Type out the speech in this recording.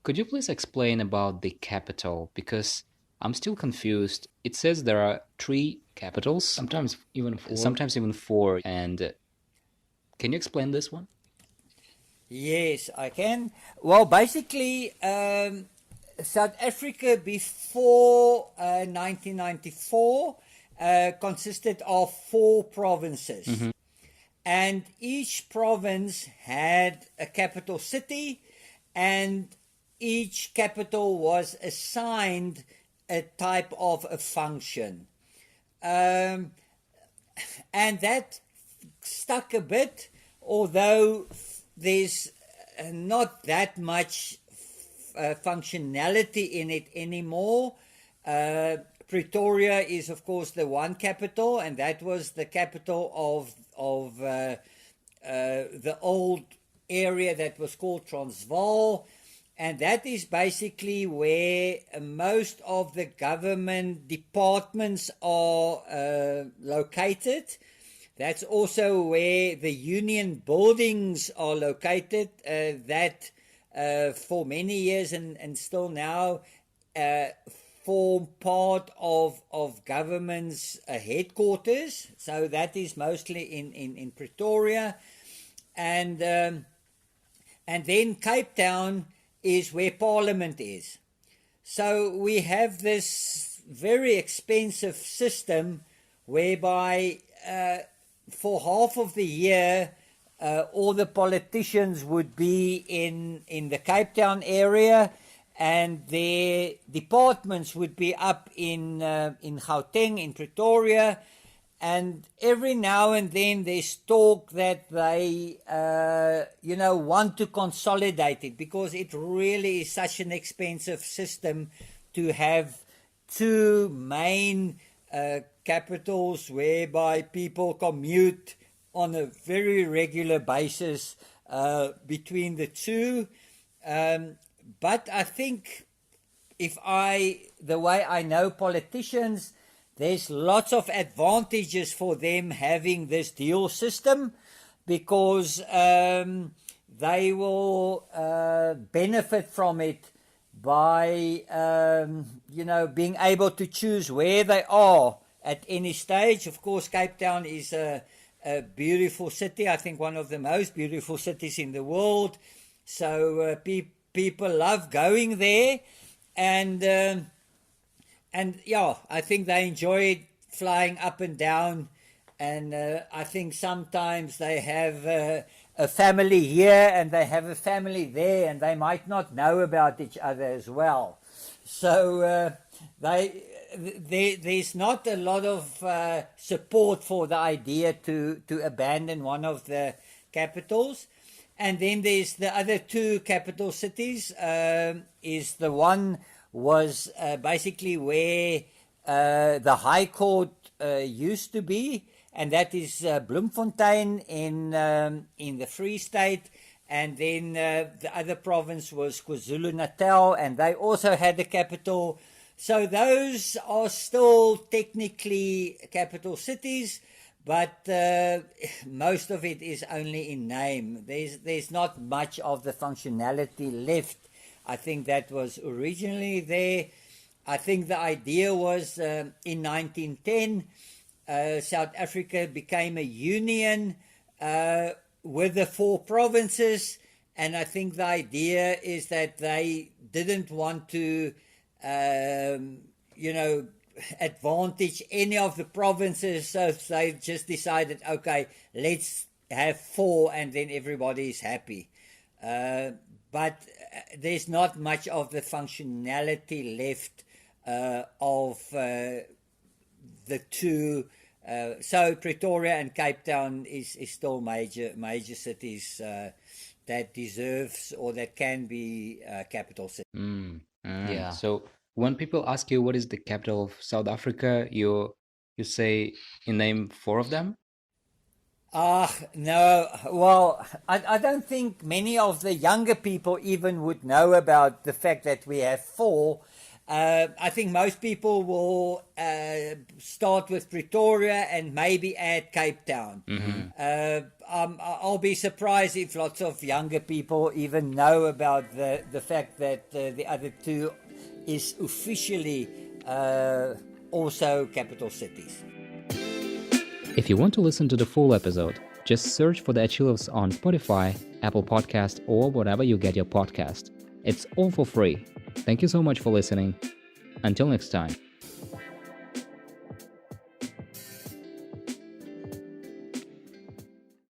Could you please explain about the capital? Because I'm still confused. It says there are three capitals, Sometimes even four. sometimes even four. And can you explain this one? Yes, I can. Well, basically, South Africa before 1994 consisted of four provinces, Mm-hmm. and each province had a capital city, and each capital was assigned a type of a function. Um, and that stuck a bit, although there's not that much functionality in it anymore. Pretoria is, of course, the one capital, and that was the capital of the old area that was called Transvaal, and that is basically where most of the government departments are located. That's also where the union buildings are located, that for many years and still now uh, form part of government's headquarters. So that is mostly in Pretoria. And, um, and then Cape Town is where Parliament is. So we have this very expensive system whereby for half of the year, all the politicians would be in the Cape Town area, and their departments would be up in Gauteng, in Pretoria, and every now and then there's talk that they want to consolidate it, because it really is such an expensive system to have two main capitals whereby people commute on a very regular basis between the two. But I think the way I know politicians, there's lots of advantages for them having this dual system, because they will benefit from it by being able to choose where they are at any stage. Of course, Cape Town is a beautiful city. I think one of the most beautiful cities in the world. So people love going there, and yeah, I think they enjoy flying up and down. And I think sometimes they have a family here and they have a family there, and they might not know about each other as well. So there's not a lot of support for the idea to abandon one of the capitals. And then there's the other two capital cities. Is the one was basically where the High Court used to be, and that is Bloemfontein in the Free State. And then the other province was KwaZulu-Natal, and they also had a capital. So those are still technically capital cities, but most of it is only in name. There's not much of the functionality left. I think that was originally there. I think the idea was in 1910, South Africa became a union with the four provinces, and I think the idea is that they didn't want to, advantage any of the provinces, so they just decided, okay, let's have four, and then everybody is happy. But there's not much of the functionality left of the two. So Pretoria and Cape Town is still major cities that deserves or that can be capital cities. Yeah. So when people ask you what is the capital of South Africa, you say you name four of them. No. Well, I don't think many of the younger people even would know about the fact that we have four. I think most people will start with Pretoria and maybe add Cape Town. I'll be surprised if lots of younger people even know about the fact that the other two is officially also capital cities. If you want to listen to the full episode, just search for the Achilles on Spotify, Apple Podcast, or whatever you get your podcast. It's all for free. Thank you so much for listening. Until next time.